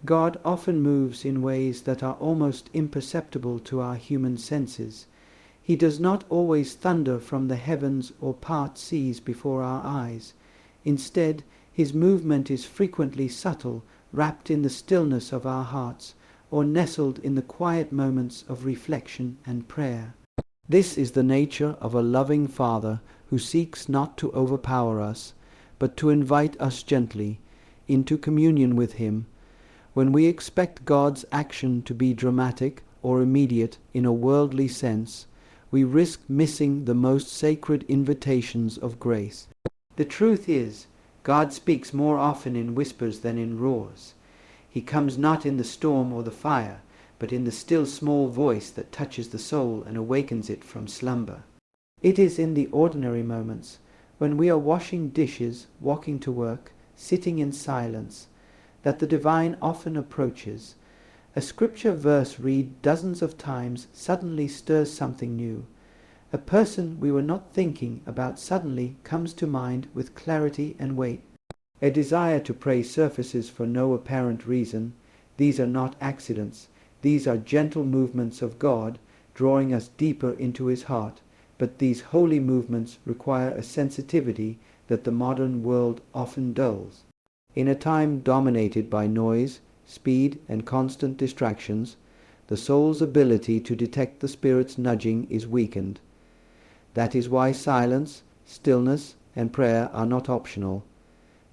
God often moves in ways that are almost imperceptible to our human senses. He does not always thunder from the heavens or part seas before our eyes. Instead, his movement is frequently subtle, wrapped in the stillness of our hearts, or nestled in the quiet moments of reflection and prayer. This is the nature of a loving Father who seeks not to overpower us, but to invite us gently into communion with him. When we expect God's action to be dramatic or immediate in a worldly sense, we risk missing the most sacred invitations of grace. The truth is, God speaks more often in whispers than in roars. He comes not in the storm or the fire, but in the still small voice that touches the soul and awakens it from slumber. It is in the ordinary moments, when we are washing dishes, walking to work, sitting in silence, that the divine often approaches. A scripture verse read dozens of times suddenly stirs something new. A person we were not thinking about suddenly comes to mind with clarity and weight. A desire to pray surfaces for no apparent reason. These are not accidents. These are gentle movements of God, drawing us deeper into his heart. But these holy movements require a sensitivity that the modern world often dulls. In a time dominated by noise, speed, and constant distractions, the soul's ability to detect the Spirit's nudging is weakened. That is why silence, stillness, and prayer are not optional.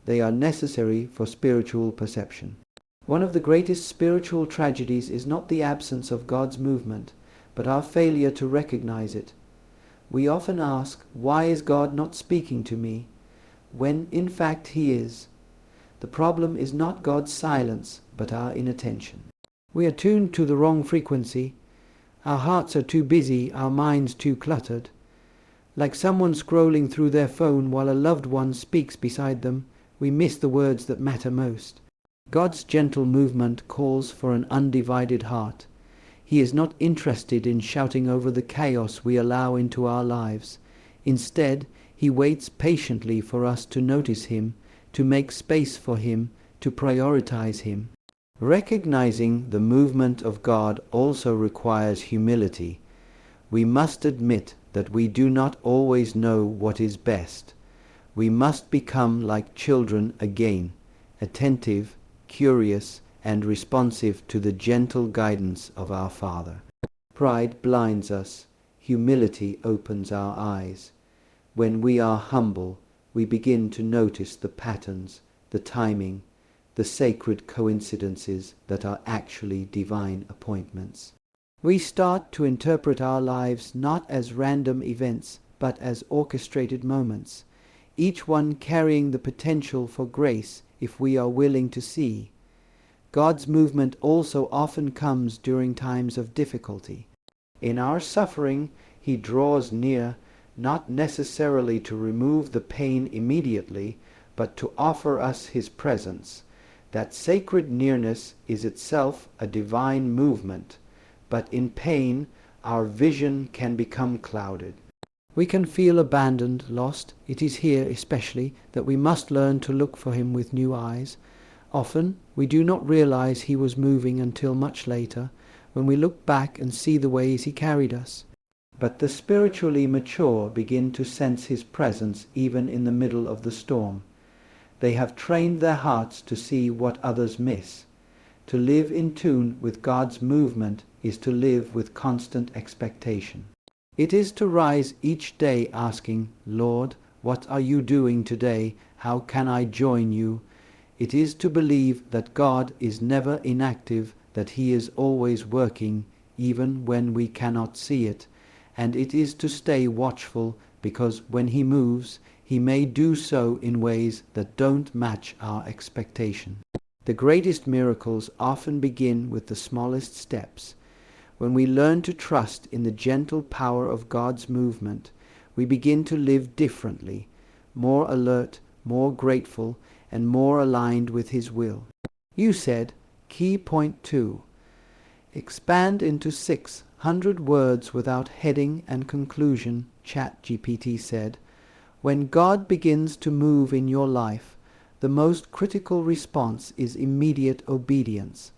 They are necessary for spiritual perception. One of the greatest spiritual tragedies is not the absence of God's movement, but our failure to recognize it. We often ask, why is God not speaking to me? When in fact he is. The problem is not God's silence, but our inattention. We are tuned to the wrong frequency. Our hearts are too busy, our minds too cluttered. Like someone scrolling through their phone while a loved one speaks beside them, we miss the words that matter most. God's gentle movement calls for an undivided heart. He is not interested in shouting over the chaos we allow into our lives. Instead, he waits patiently for us to notice him, to make space for him, to prioritize him. Recognizing the movement of God also requires humility. We must admit that we do not always know what is best. We must become like children again, attentive, curious, and responsive to the gentle guidance of our Father. Pride blinds us. Humility opens our eyes. When we are humble, we begin to notice the patterns, the timing, the sacred coincidences that are actually divine appointments. We start to interpret our lives not as random events, but as orchestrated moments, each one carrying the potential for grace if we are willing to see. God's movement also often comes during times of difficulty. In our suffering, he draws near, not necessarily to remove the pain immediately, but to offer us his presence. That sacred nearness is itself a divine movement, but in pain our vision can become clouded. We can feel abandoned, lost. It is here especially that we must learn to look for him with new eyes. Often we do not realize he was moving until much later, when we look back and see the ways he carried us. But the spiritually mature begin to sense his presence even in the middle of the storm. They have trained their hearts to see what others miss. To live in tune with God's movement is to live with constant expectation. It is to rise each day asking, Lord, what are you doing today? How can I join you? It is to believe that God is never inactive, that he is always working, even when we cannot see it. And it is to stay watchful, because when he moves, he may do so in ways that don't match our expectation. The greatest miracles often begin with the smallest steps. When we learn to trust in the gentle power of God's movement, we begin to live differently, more alert, more grateful, and more aligned with his will. You said, key point 2, expand into 600 words without heading and conclusion, ChatGPT said. When God begins to move in your life, the most critical response is immediate obedience.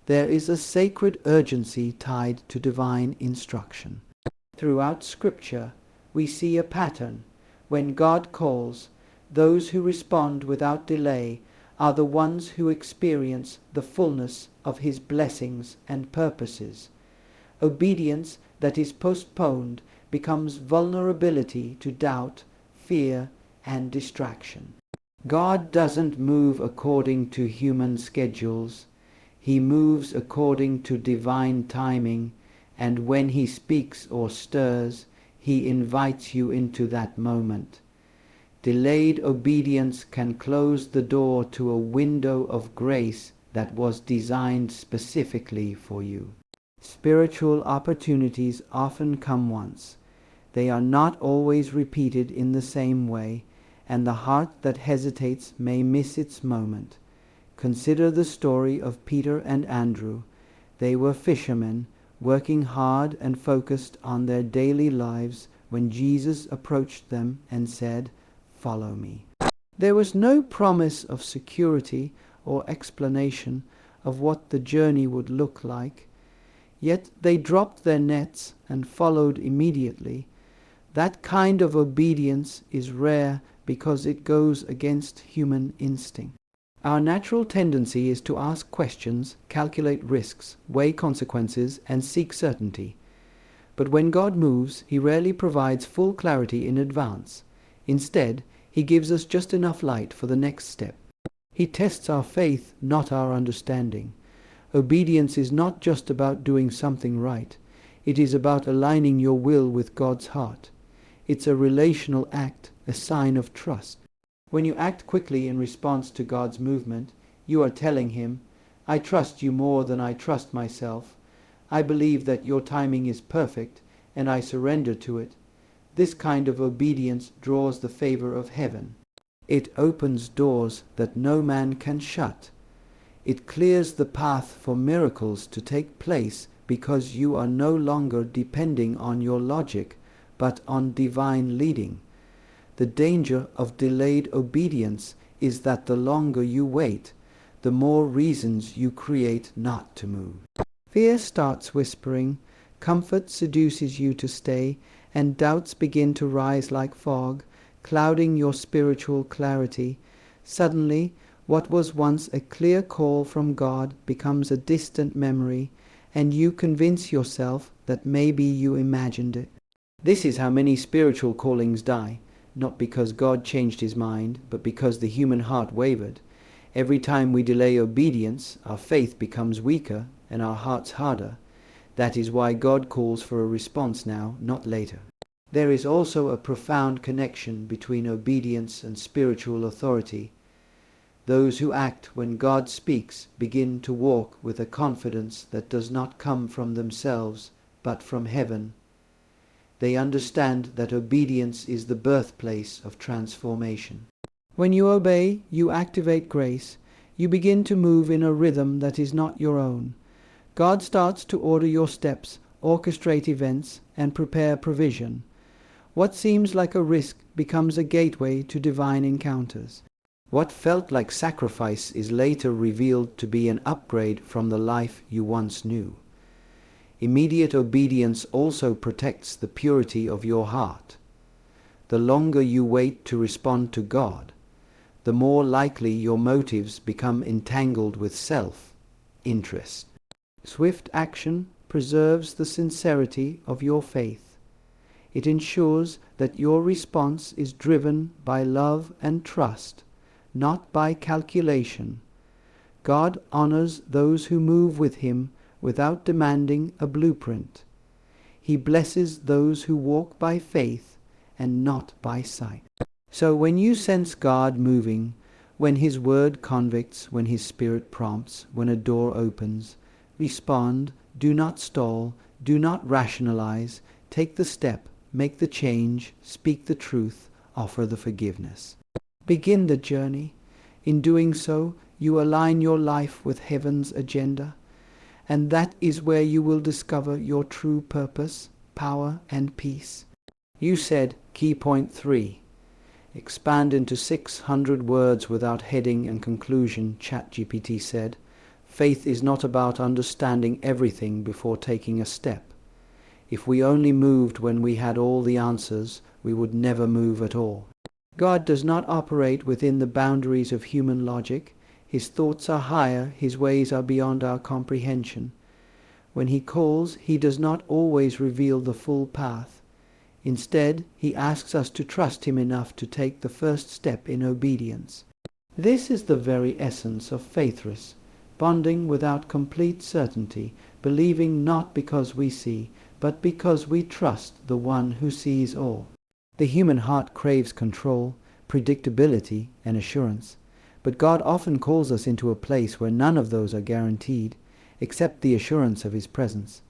There is a sacred urgency tied to divine instruction. Throughout Scripture, we see a pattern. When God calls, those who respond without delay are the ones who experience the fullness of His blessings and purposes. Obedience that is postponed becomes vulnerability to doubt, fear, and distraction. God doesn't move according to human schedules. He moves according to divine timing, and when He speaks or stirs, He invites you into that moment. Delayed obedience can close the door to a window of grace that was designed specifically for you. Spiritual opportunities often come once. They are not always repeated in the same way, and the heart that hesitates may miss its moment. Consider the story of Peter and Andrew. They were fishermen, working hard and focused on their daily lives when Jesus approached them and said, "Follow me." There was no promise of security or explanation of what the journey would look like, yet they dropped their nets and followed immediately. That kind of obedience is rare because it goes against human instinct. Our natural tendency is to ask questions, calculate risks, weigh consequences, and seek certainty. But when God moves, He rarely provides full clarity in advance. Instead, He gives us just enough light for the next step. He tests our faith, not our understanding. Obedience is not just about doing something right. It is about aligning your will with God's heart. It's a relational act, a sign of trust. When you act quickly in response to God's movement, you are telling Him, "I trust you more than I trust myself. I believe that your timing is perfect, and I surrender to it." This kind of obedience draws the favor of heaven. It opens doors that no man can shut. It clears the path for miracles to take place because you are no longer depending on your logic, but on divine leading. The danger of delayed obedience is that the longer you wait, the more reasons you create not to move. Fear starts whispering, comfort seduces you to stay, and doubts begin to rise like fog, clouding your spiritual clarity. Suddenly, what was once a clear call from God becomes a distant memory, and you convince yourself that maybe you imagined it. This is how many spiritual callings die, not because God changed His mind, but because the human heart wavered. Every time we delay obedience, our faith becomes weaker and our hearts harder. That is why God calls for a response now, not later. There is also a profound connection between obedience and spiritual authority. Those who act when God speaks begin to walk with a confidence that does not come from themselves, but from heaven. They understand that obedience is the birthplace of transformation. When you obey, you activate grace. You begin to move in a rhythm that is not your own. God starts to order your steps, orchestrate events, and prepare provision. What seems like a risk becomes a gateway to divine encounters. What felt like sacrifice is later revealed to be an upgrade from the life you once knew. Immediate obedience also protects the purity of your heart. The longer you wait to respond to God, the more likely your motives become entangled with self-interest. Swift action preserves the sincerity of your faith. It ensures that your response is driven by love and trust, not by calculation. God honors those who move with Him without demanding a blueprint. He blesses those who walk by faith and not by sight. So when you sense God moving, when His word convicts, when His Spirit prompts, when a door opens, respond, do not stall, do not rationalize, take the step, make the change, speak the truth, offer the forgiveness. Begin the journey. In doing so, you align your life with heaven's agenda, and that is where you will discover your true purpose, power, and peace. You said, key point 3, Expand into 600 words without heading and conclusion, ChatGPT said. Faith is not about understanding everything before taking a step. If we only moved when we had all the answers, we would never move at all. God does not operate within the boundaries of human logic. His thoughts are higher, his ways are beyond our comprehension. When he calls, he does not always reveal the full path. Instead, he asks us to trust him enough to take the first step in obedience. This is the very essence of faithless, bonding without complete certainty, believing not because we see, but because we trust the one who sees all. The human heart craves control, predictability, and assurance, but God often calls us into a place where none of those are guaranteed, except the assurance of his presence.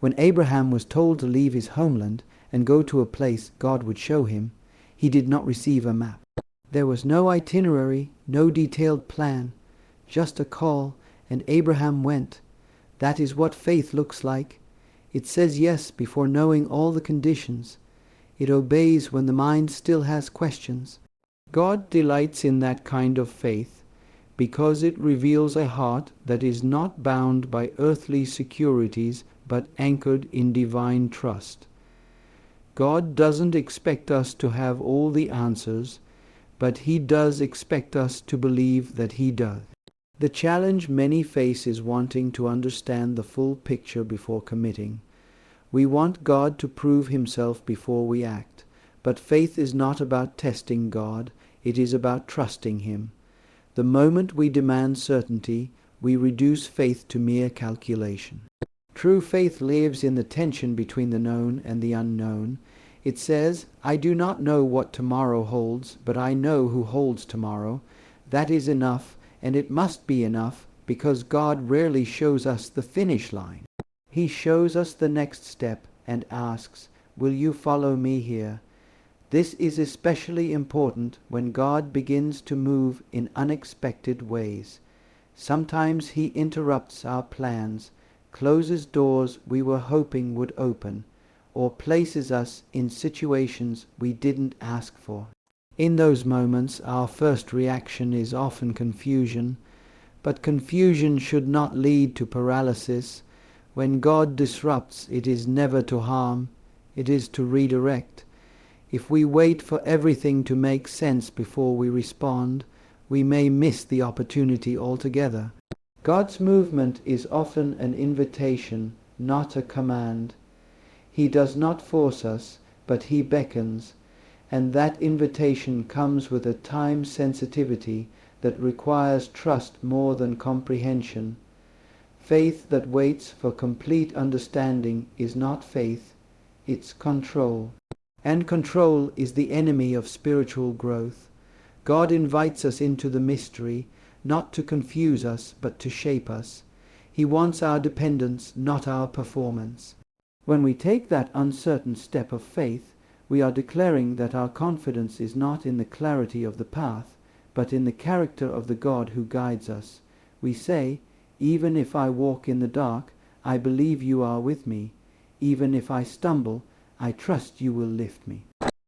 When Abraham was told to leave his homeland and go to a place God would show him, he did not receive a map. There was no itinerary, no detailed plan, just a call, and Abraham went. That is what faith looks like. It says yes before knowing all the conditions. It obeys when the mind still has questions. God delights in that kind of faith because it reveals a heart that is not bound by earthly securities but anchored in divine trust. God doesn't expect us to have all the answers, but he does expect us to believe that he does. The challenge many face is wanting to understand the full picture before committing. We want God to prove himself before we act, but faith is not about testing God, it is about trusting him. The moment we demand certainty, we reduce faith to mere calculation. True faith lives in the tension between the known and the unknown. It says, I do not know what tomorrow holds, but I know who holds tomorrow. That is enough, and it must be enough, because God rarely shows us the finish line. He shows us the next step and asks, will you follow me here? This is especially important when God begins to move in unexpected ways. Sometimes he interrupts our plans, closes doors we were hoping would open, or places us in situations we didn't ask for. In those moments, our first reaction is often confusion, but confusion should not lead to paralysis. When God disrupts, it is never to harm, it is to redirect. If we wait for everything to make sense before we respond, we may miss the opportunity altogether. God's movement is often an invitation, not a command. He does not force us, but he beckons, and that invitation comes with a time sensitivity that requires trust more than comprehension. Faith that waits for complete understanding is not faith, it's control. And control is the enemy of spiritual growth. God invites us into the mystery, not to confuse us, but to shape us. He wants our dependence, not our performance. When we take that uncertain step of faith, we are declaring that our confidence is not in the clarity of the path, but in the character of the God who guides us. We say, even if I walk in the dark, I believe you are with me. Even if I stumble, I trust you will lift me.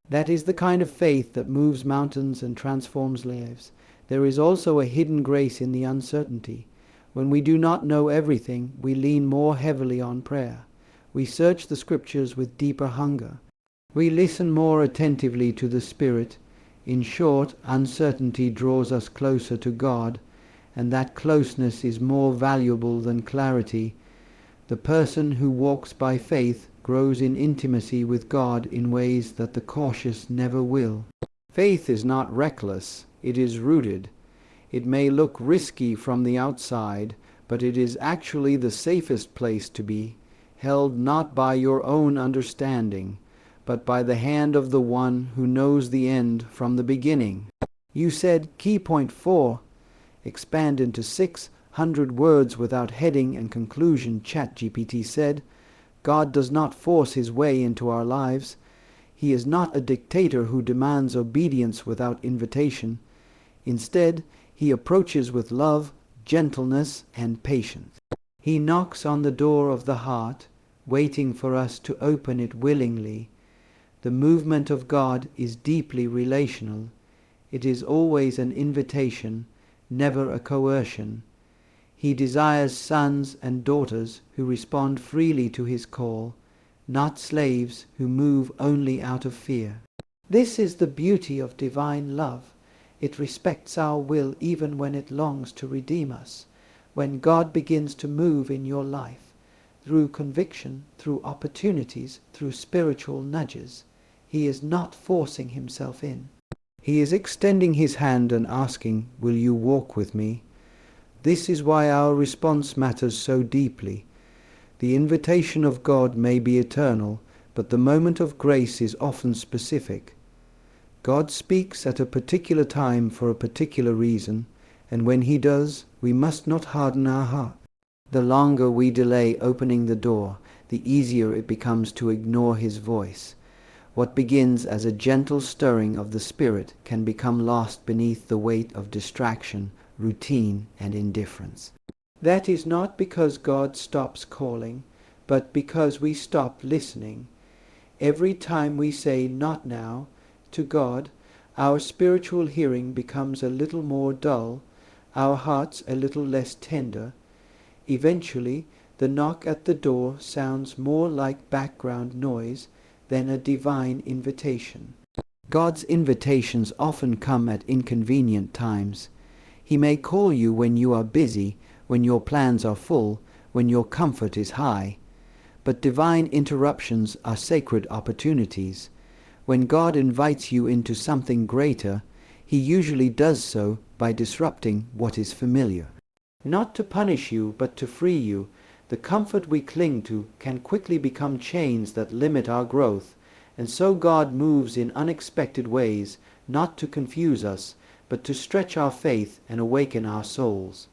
That is the kind of faith that moves mountains and transforms lives. There is also a hidden grace in the uncertainty. When we do not know everything, we lean more heavily on prayer. We search the scriptures with deeper hunger. We listen more attentively to the Spirit. In short, uncertainty draws us closer to God, and that closeness is more valuable than clarity. The person who walks by faith grows in intimacy with God in ways that the cautious never will. Faith is not reckless, it is rooted. It may look risky from the outside, but it is actually the safest place to be, held not by your own understanding, but by the hand of the one who knows the end from the beginning. You said, key point 4, expand into 600 words without heading and conclusion, ChatGPT said. God does not force his way into our lives. He is not a dictator who demands obedience without invitation. Instead, he approaches with love, gentleness, and patience. He knocks on the door of the heart, waiting for us to open it willingly. The movement of God is deeply relational. It is always an invitation, never a coercion. He desires sons and daughters who respond freely to his call, not slaves who move only out of fear. This is the beauty of divine love. It respects our will even when it longs to redeem us. When God begins to move in your life, through conviction, through opportunities, through spiritual nudges, he is not forcing himself in. He is extending his hand and asking, "Will you walk with me?" This is why our response matters so deeply. The invitation of God may be eternal, but the moment of grace is often specific. God speaks at a particular time for a particular reason, and when he does, we must not harden our heart. The longer we delay opening the door, the easier it becomes to ignore his voice. What begins as a gentle stirring of the spirit can become lost beneath the weight of distraction, routine, and indifference. That is not because God stops calling, but because we stop listening. Every time we say "not now" to God, our spiritual hearing becomes a little more dull, our hearts a little less tender. Eventually, the knock at the door sounds more like background noise than a divine invitation. God's invitations often come at inconvenient times. He may call you when you are busy, when your plans are full, when your comfort is high. But divine interruptions are sacred opportunities. When God invites you into something greater, he usually does so by disrupting what is familiar. Not to punish you, but to free you. The comfort we cling to can quickly become chains that limit our growth, and so God moves in unexpected ways, not to confuse us, but to stretch our faith and awaken our souls.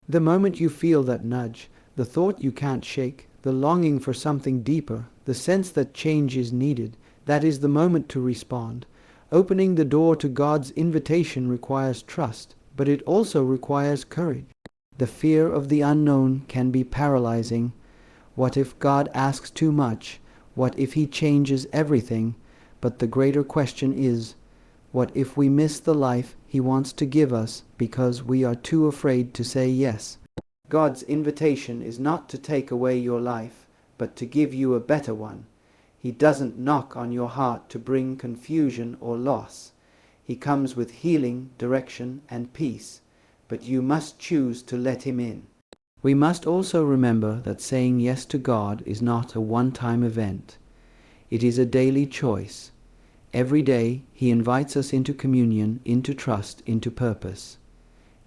The moment you feel that nudge, the thought you can't shake, the longing for something deeper, the sense that change is needed, that is the moment to respond. Opening the door to God's invitation requires trust, but it also requires courage. The fear of the unknown can be paralyzing. What if God asks too much? What if he changes everything? But the greater question is, what if we miss the life he wants to give us because we are too afraid to say yes? God's invitation is not to take away your life, but to give you a better one. He doesn't knock on your heart to bring confusion or loss. He comes with healing, direction, and peace, but you must choose to let him in. We must also remember that saying yes to God is not a one-time event. It is a daily choice. Every day he invites us into communion, into trust, into purpose.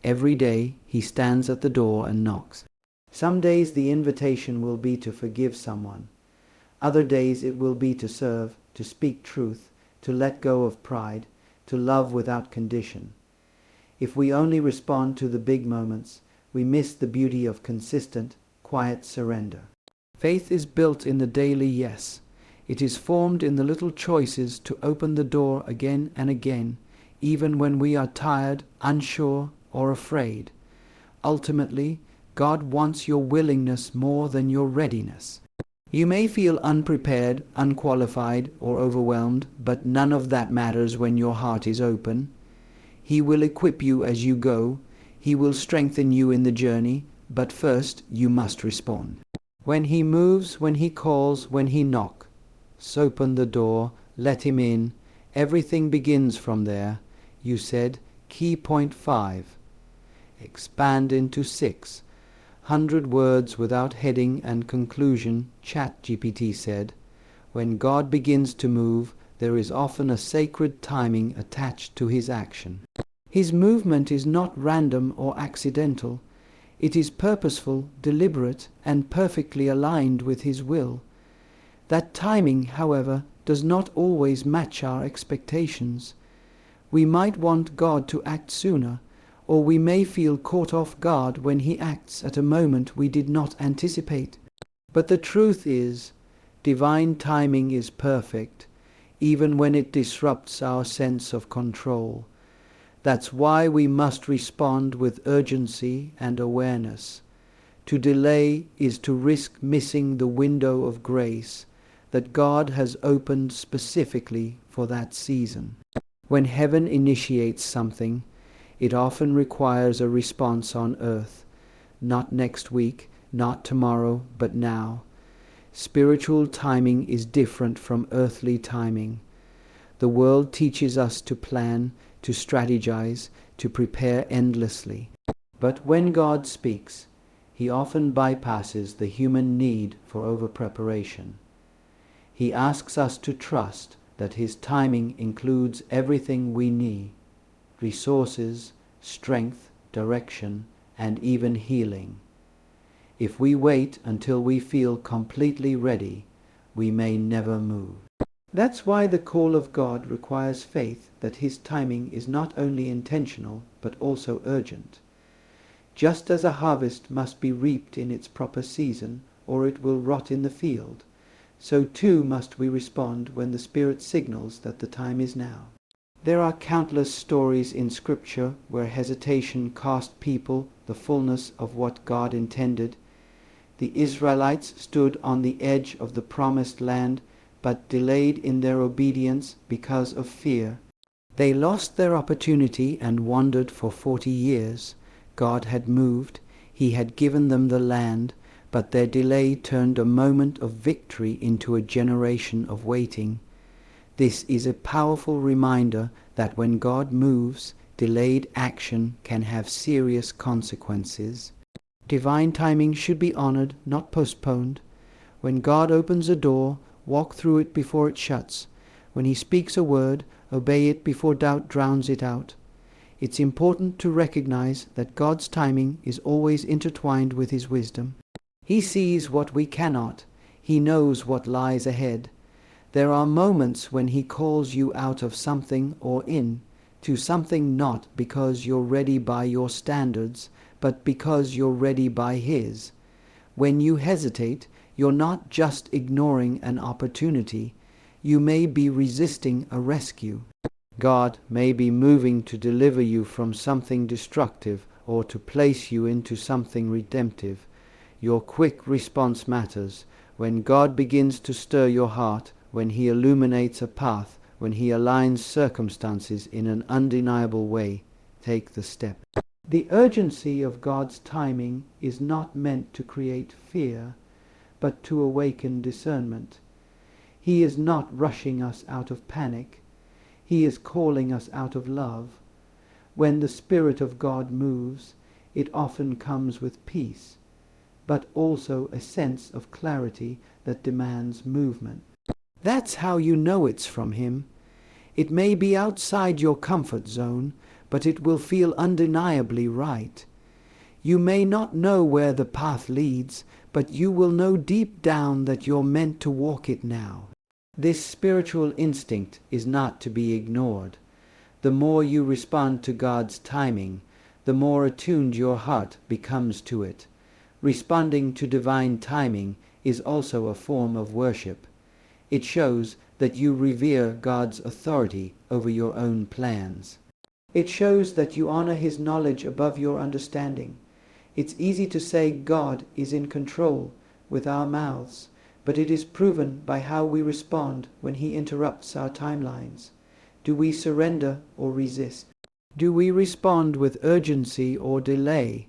Every day he stands at the door and knocks. Some days the invitation will be to forgive someone. Other days it will be to serve, to speak truth, to let go of pride, to love without condition. If we only respond to the big moments, we miss the beauty of consistent, quiet surrender. Faith is built in the daily yes. It is formed in the little choices to open the door again and again, even when we are tired, unsure, or afraid. Ultimately, God wants your willingness more than your readiness. You may feel unprepared, unqualified, or overwhelmed, but none of that matters when your heart is open. He will equip you as you go. He will strengthen you in the journey, but first you must respond. When he moves, when he calls, when he knocks, open the door, let him in. Everything begins from there. You said, key point 5. Expand into 6. 100 words without heading and conclusion, ChatGPT said. When God begins to move, there is often a sacred timing attached to his action. His movement is not random or accidental. It is purposeful, deliberate, and perfectly aligned with his will. That timing, however, does not always match our expectations. We might want God to act sooner, or we may feel caught off guard when he acts at a moment we did not anticipate. But the truth is, divine timing is perfect, even when it disrupts our sense of control. That's why we must respond with urgency and awareness. To delay is to risk missing the window of grace, that God has opened specifically for that season. When heaven initiates something, it often requires a response on earth. Not next week, not tomorrow, but now. Spiritual timing is different from earthly timing. The world teaches us to plan, to strategize, to prepare endlessly. But when God speaks, He often bypasses the human need for over-preparation. He asks us to trust that His timing includes everything we need: resources, strength, direction, and even healing. If we wait until we feel completely ready, we may never move. That's why the call of God requires faith that His timing is not only intentional but also urgent. Just as a harvest must be reaped in its proper season, or it will rot in the field, so too must we respond when the Spirit signals that the time is now. There are countless stories in Scripture where hesitation cost people the fullness of what God intended. The Israelites stood on the edge of the promised land, but delayed in their obedience because of fear. They lost their opportunity and wandered for 40 years. God had moved. He had given them the land, but their delay turned a moment of victory into a generation of waiting. This is a powerful reminder that when God moves, delayed action can have serious consequences. Divine timing should be honored, not postponed. When God opens a door, walk through it before it shuts. When He speaks a word, obey it before doubt drowns it out. It's important to recognize that God's timing is always intertwined with His wisdom. He sees what we cannot. He knows what lies ahead. There are moments when He calls you out of something or to something, not because you're ready by your standards, but because you're ready by His. When you hesitate, you're not just ignoring an opportunity. You may be resisting a rescue. God may be moving to deliver you from something destructive or to place you into something redemptive. Your quick response matters. When God begins to stir your heart, when He illuminates a path, when He aligns circumstances in an undeniable way, take the step. The urgency of God's timing is not meant to create fear, but to awaken discernment. He is not rushing us out of panic. He is calling us out of love. When the Spirit of God moves, it often comes with peace, but also a sense of clarity that demands movement. That's how you know it's from Him. It may be outside your comfort zone, but it will feel undeniably right. You may not know where the path leads, but you will know deep down that you're meant to walk it now. This spiritual instinct is not to be ignored. The more you respond to God's timing, the more attuned your heart becomes to it. Responding to divine timing is also a form of worship. It shows that you revere God's authority over your own plans. It shows that you honor His knowledge above your understanding. It's easy to say God is in control with our mouths, but it is proven by how we respond when He interrupts our timelines. Do we surrender or resist? Do we respond with urgency or delay?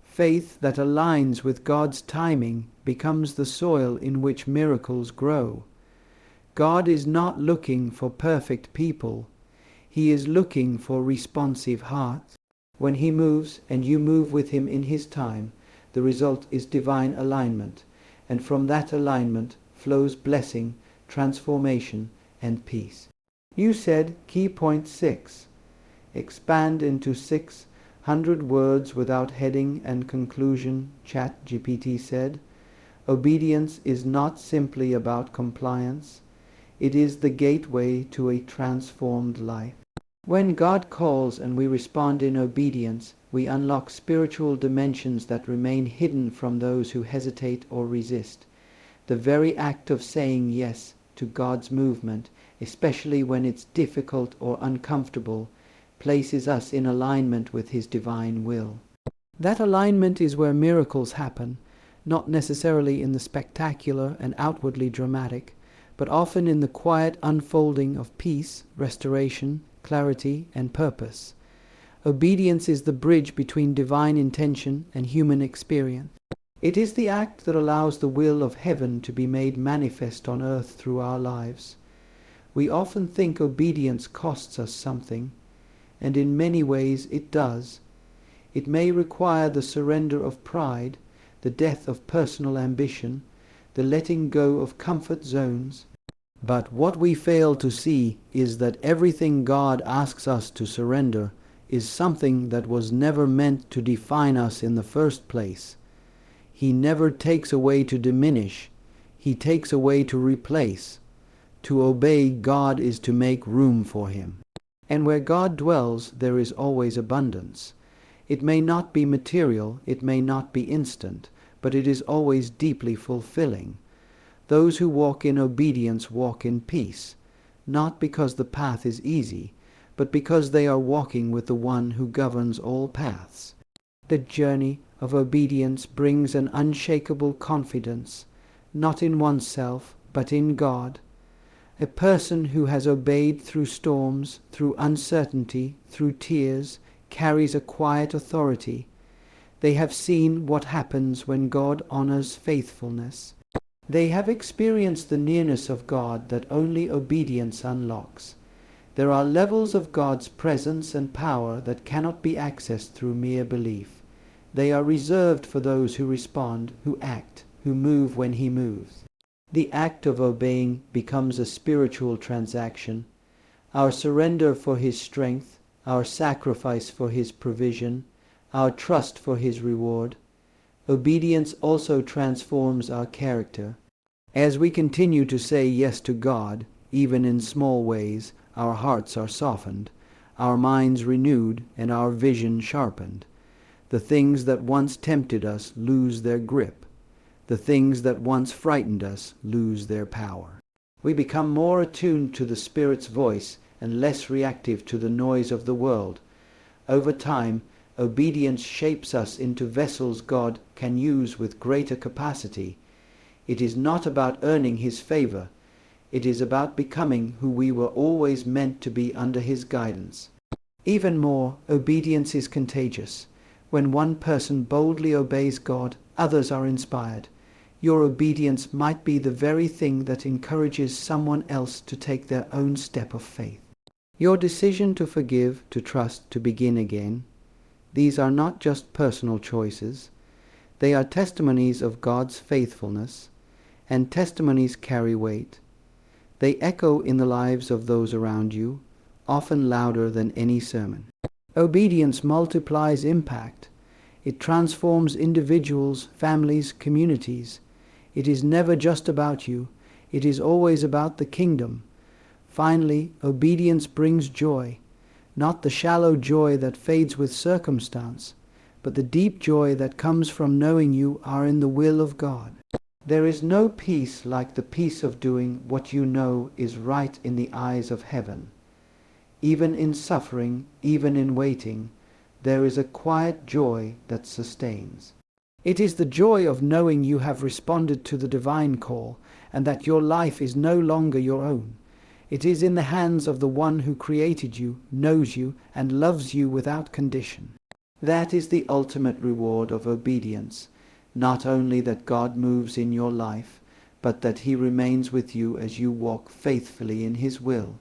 Faith that aligns with God's timing becomes the soil in which miracles grow. God is not looking for perfect people. He is looking for responsive hearts. When He moves and you move with Him in His time, the result is divine alignment, and from that alignment flows blessing, transformation, and peace. You said key point 6. Expand into 600 words without heading and conclusion, ChatGPT said. Obedience is not simply about compliance. It is the gateway to a transformed life. When God calls and we respond in obedience, we unlock spiritual dimensions that remain hidden from those who hesitate or resist. The very act of saying yes to God's movement, especially when it's difficult or uncomfortable, places us in alignment with His divine will. That alignment is where miracles happen, not necessarily in the spectacular and outwardly dramatic, but often in the quiet unfolding of peace, restoration, clarity, and purpose. Obedience is the bridge between divine intention and human experience. It is the act that allows the will of heaven to be made manifest on earth through our lives. We often think obedience costs us something, and in many ways it does. It may require the surrender of pride, the death of personal ambition, the letting go of comfort zones. But what we fail to see is that everything God asks us to surrender is something that was never meant to define us in the first place. He never takes away to diminish. He takes away to replace. To obey God is to make room for Him. And where God dwells, there is always abundance. It may not be material, it may not be instant, but it is always deeply fulfilling. Those who walk in obedience walk in peace, not because the path is easy, but because they are walking with the one who governs all paths. The journey of obedience brings an unshakable confidence, not in oneself, but in God. A person who has obeyed through storms, through uncertainty, through tears, carries a quiet authority. They have seen what happens when God honors faithfulness. They have experienced the nearness of God that only obedience unlocks. There are levels of God's presence and power that cannot be accessed through mere belief. They are reserved for those who respond, who act, who move when He moves. The act of obeying becomes a spiritual transaction. Our surrender for His strength, our sacrifice for His provision, our trust for His reward. Obedience also transforms our character. As we continue to say yes to God, even in small ways, our hearts are softened, our minds renewed, and our vision sharpened. The things that once tempted us lose their grip. The things that once frightened us lose their power. We become more attuned to the Spirit's voice and less reactive to the noise of the world. Over time, obedience shapes us into vessels God can use with greater capacity. It is not about earning His favor. It is about becoming who we were always meant to be under His guidance. Even more, obedience is contagious. When one person boldly obeys God, others are inspired. Your obedience might be the very thing that encourages someone else to take their own step of faith. Your decision to forgive, to trust, to begin again, these are not just personal choices. They are testimonies of God's faithfulness, and testimonies carry weight. They echo in the lives of those around you, often louder than any sermon. Obedience multiplies impact. It transforms individuals, families, communities. It is never just about you. It is always about the kingdom. Finally, obedience brings joy, not the shallow joy that fades with circumstance, but the deep joy that comes from knowing you are in the will of God. There is no peace like the peace of doing what you know is right in the eyes of heaven. Even in suffering, even in waiting, there is a quiet joy that sustains. It is the joy of knowing you have responded to the divine call and that your life is no longer your own. It is in the hands of the one who created you, knows you, and loves you without condition. That is the ultimate reward of obedience. Not only that God moves in your life, but that He remains with you as you walk faithfully in His will.